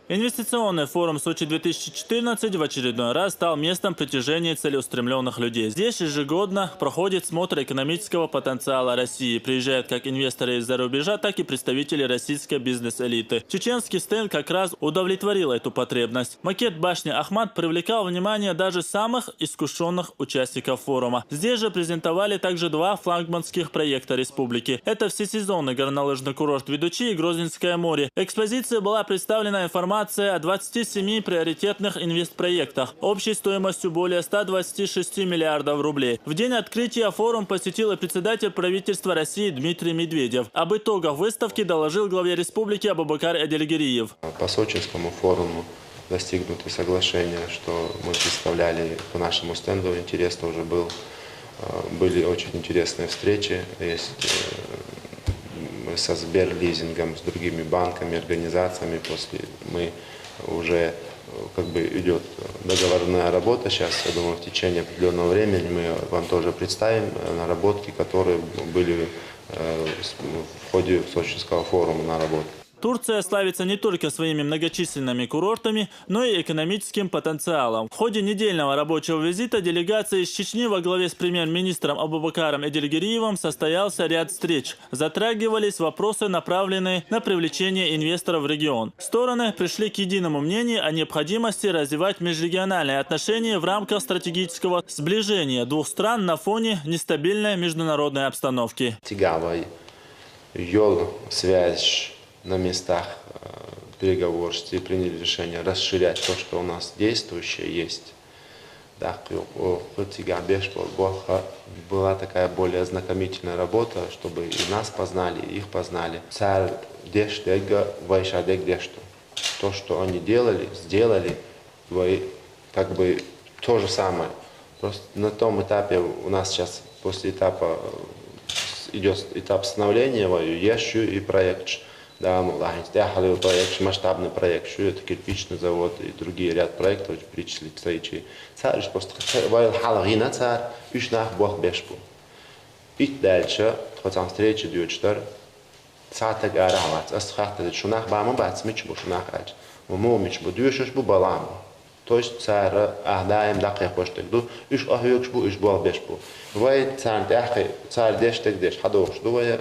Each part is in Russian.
Инвестиционный форум Сочи-2014 в очередной раз стал местом притяжения целеустремленных людей. Здесь ежегодно проходит смотр экономического потенциала России. Приезжают как инвесторы из-за рубежа, так и представители российской бизнес-элиты. Чеченский стенд как раз удовлетворил эту потребность. Макет башни Ахмат привлекал внимание даже самых искушенных участников форума. Здесь же презентовали также два флагманских проекта республики. Это всесезонный горнолыжный курорт Ведучи и Грозненское море. Экспозиция была представлена информацией о 27 приоритетных инвестпроектах общей стоимостью более 126 миллиардов рублей. В день открытия форум посетил и председатель правительства России Дмитрий Медведев. Об итогах выставки доложил главе республики Абубакар Эдельгериев. По Сочинскому форуму достигнуты соглашения, что мы представляли по нашему стенду. Интересно уже был. Были очень интересные встречи. Мы со Сберлизингом, с другими банками, организациями. Мы уже идет договорная работа. Сейчас, я думаю, в течение определенного времени мы вам тоже представим наработки, которые были в ходе Сочинского форума наработки. Турция славится не только своими многочисленными курортами, но и экономическим потенциалом. В ходе недельного рабочего визита делегации из Чечни во главе с премьер-министром Абубакаром Эдельгериевым состоялся ряд встреч. Затрагивались вопросы, направленные на привлечение инвесторов в регион. Стороны пришли к единому мнению о необходимости развивать межрегиональные отношения в рамках стратегического сближения двух стран на фоне нестабильной международной обстановки. Связь на местах переговорств и приняли решение расширять то, что у нас действующее есть. Была такая более ознакомительная работа, чтобы и нас познали, и их познали. То, что они делали, сделали, то же самое. Просто на том этапе у нас сейчас после этапа идет этап становления, еще и проект. Да, проект, масштабный проект, что это кирпичный завод и другие ряд проектов перечислить встречи. Царь просто халагина царь, ушнах бог бешпу. И дальше, хотя встречи дьючтар, цатак арават, асхахтад шунах баму бац мичбу шунах ач, муму мичбу дьюшуш бу баламу. То есть царь ахдаем дакhe хоштегду, уш ахюкшбу уш бог бешпу. Вай царь дахе царь дештег деш хадохшду вая.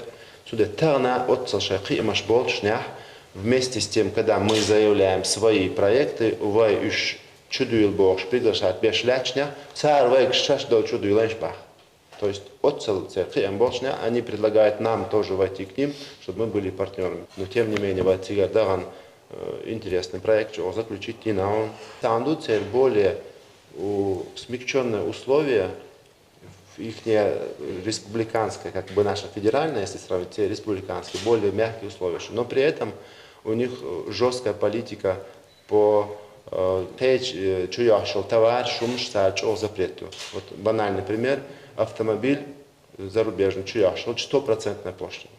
Вместе с тем, когда мы заявляем свои проекты, то есть они предлагают нам тоже войти к ним, чтобы мы были партнерами. Но тем не менее, интересный проект, что заключить и на он. Там более смягченные условия. Их республиканская, наша федеральная, если сравнить, те республиканские, более мягкие условия. Но при этом у них жесткая политика по товар, запрету. Вот банальный пример. Автомобиль зарубежный, 100% пошлина.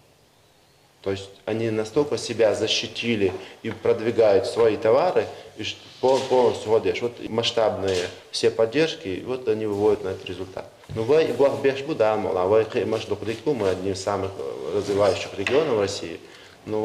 То есть они настолько себя защитили и продвигают свои товары, и полностью вот масштабные все поддержки, вот они выводят на этот результат. Ну, мы одни из самых развивающих регионов России. Ну,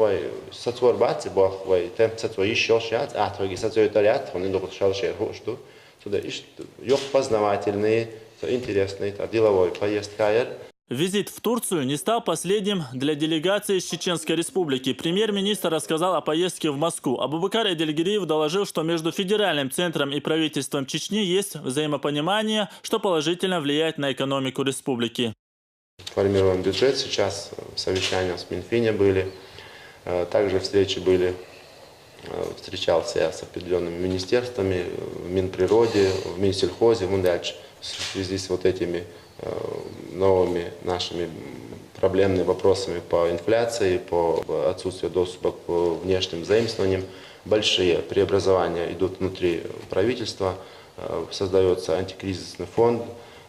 познавательные, интересные, деловой поездка. Визит в Турцию не стал последним для делегации из Чеченской Республики. Премьер-министр рассказал о поездке в Москву. Абубакар Эдельгериев доложил, что между федеральным центром и правительством Чечни есть взаимопонимание, что положительно влияет на экономику республики. Формируем бюджет. Сейчас совещания с Минфине были. Также встречи были. Встречался я с определенными министерствами, в Минприроде, в Минсельхозе, в связи с вот этими новыми нашими проблемными вопросами по инфляции, по отсутствию доступа к внешним заимствованиям. Большие преобразования идут внутри правительства, создается антикризисный фонд,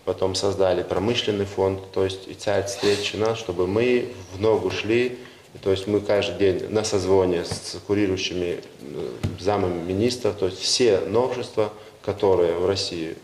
потом создали промышленный фонд, то есть и цель встречи, чтобы мы в ногу шли, то есть мы каждый день на созвоне с курирующими замами министров, то есть все новшества, которые в России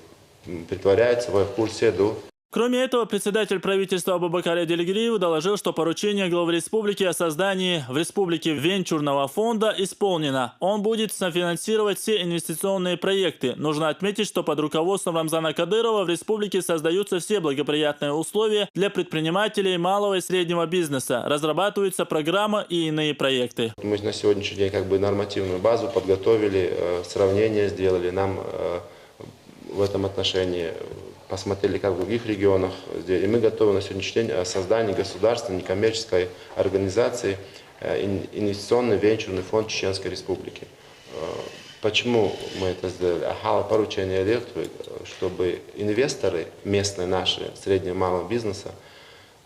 притворяются, в курсе идут. Кроме этого, председатель правительства Абубакар Эдельгириев доложил, что поручение главы республики о создании в республике венчурного фонда исполнено. Он будет софинансировать все инвестиционные проекты. Нужно отметить, что под руководством Рамзана Кадырова в республике создаются все благоприятные условия для предпринимателей малого и среднего бизнеса. Разрабатываются программы и иные проекты. Мы на сегодняшний день нормативную базу подготовили, сравнение сделали. Нам в этом отношении посмотрели, как в других регионах. И мы готовы на сегодняшний день о создании государственной некоммерческой организации инвестиционный венчурный фонд Чеченской Республики. Почему мы это сделали? Ахала поручение электро, чтобы инвесторы местные наши, среднего и малого бизнеса,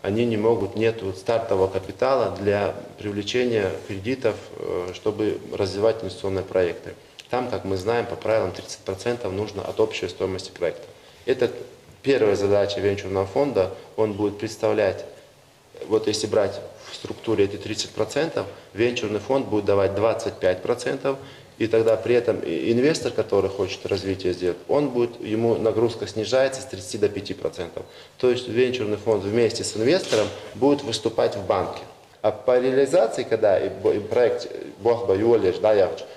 они не могут, нет стартового капитала для привлечения кредитов, чтобы развивать инвестиционные проекты. Там, как мы знаем, по правилам 30% нужно от общей стоимости проекта. Это первая задача венчурного фонда. Он будет представлять, вот если брать в структуре эти 30%, венчурный фонд будет давать 25%, и тогда при этом инвестор, который хочет развитие сделать, ему нагрузка снижается с 30 до 5%. То есть венчурный фонд вместе с инвестором будет выступать в банке. А по реализации, когда проект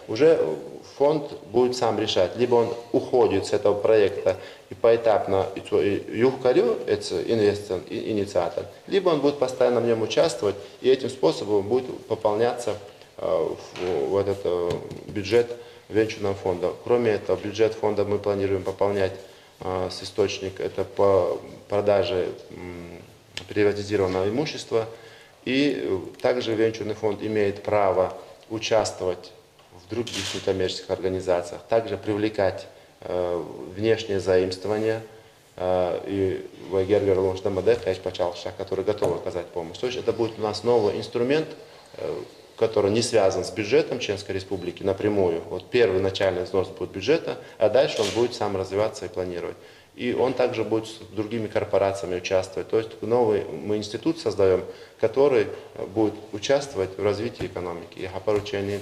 уже фонд будет сам решать. Либо он уходит с этого проекта и поэтапно инициатор, либо он будет постоянно в нем участвовать, и этим способом будет пополняться в этот бюджет венчурного фонда. Кроме этого, бюджет фонда мы планируем пополнять с источника, это по продаже приватизированного имущества. И также венчурный фонд имеет право участвовать в других некоммерческих организациях, также привлекать внешние заимствования и который готов оказать помощь. То есть это будет у нас новый инструмент, который не связан с бюджетом Чеченской Республики напрямую. Вот первый начальный взнос будет бюджета, а дальше он будет сам развиваться и планировать. И он также будет с другими корпорациями участвовать. То есть новый мы институт создаем, который будет участвовать в развитии экономики. Я поручение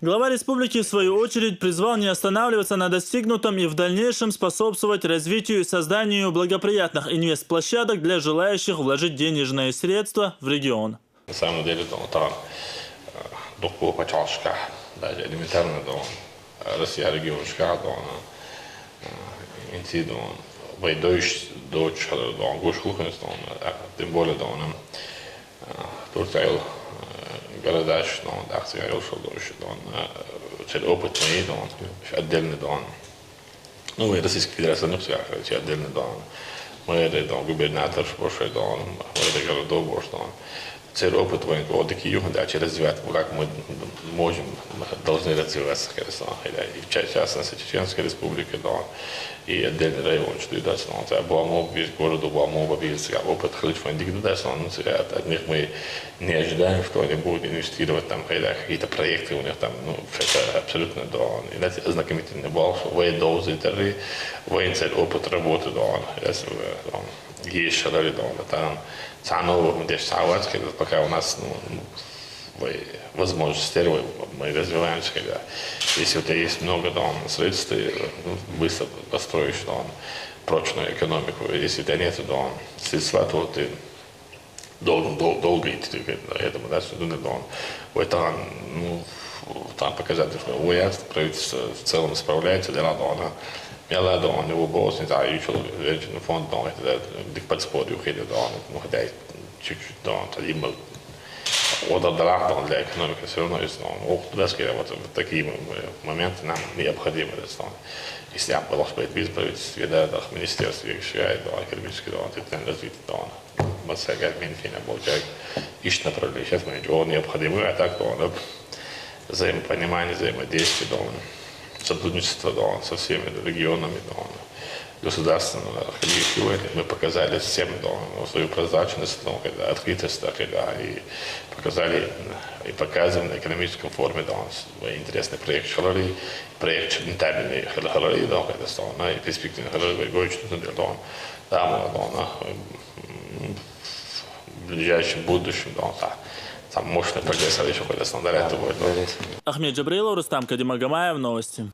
Глава республики, в свою очередь, призвал не останавливаться на достигнутом и в дальнейшем способствовать развитию и созданию благоприятных инвестплощадок для желающих вложить денежные средства в регион. На самом деле, даже элементарно, Россия регион шкадона, инцидон, войдущий дочь, гушхухнестон, тем более Турция города, что Дахция Илшодович, цель опыт моей, отдельный ну и Российская Федерация, ну все, отдельный мы это губернатор, больше мы это городов, больше цель опыт военного такие дачи развивать, как мы можем, должны развиваться, и в частности Чеченская Республика, и отдельный район, что и дальше, весь город, весь опыт от них мы не ожидаем, что они будут инвестировать там какие-то проекты у них там, это абсолютно и знакомительный бал, что военные интервью, военный опыт работы, есть шарали, там Цановым, где пока у нас возможности, мы развиваемся, когда если у тебя есть много средств, ты быстро построишь прочную экономику. Если у тебя нет средства, то ты должен долго идти к этому. Там показатель, что правительство в целом справляется, я его голос, не знаю, еще венчурный фонд, к подспорью ходит, хотя чуть-чуть, тогда для экономики все равно есть, вот такие моменты нам необходимы. Если я был бы без правительства, министерство решает, экономически, развитие, Масага, Минфина, Болчак, ищет направление, сейчас мы ничего необходимо, а так, взаимопонимание, взаимодействие, сотрудничество со всеми регионами, государственными архивами. Мы показали всем свою прозрачность, открытость, и показали и показываем на экономическом форуме свой интересный проект Халари, проект рентабельный Халари, и перспективный Халари, в ближайшем будущем, там мощный прогресс, еще когда стандарты будет. Ахмед Джабрилов, Рустам Кадимагомаев, новости.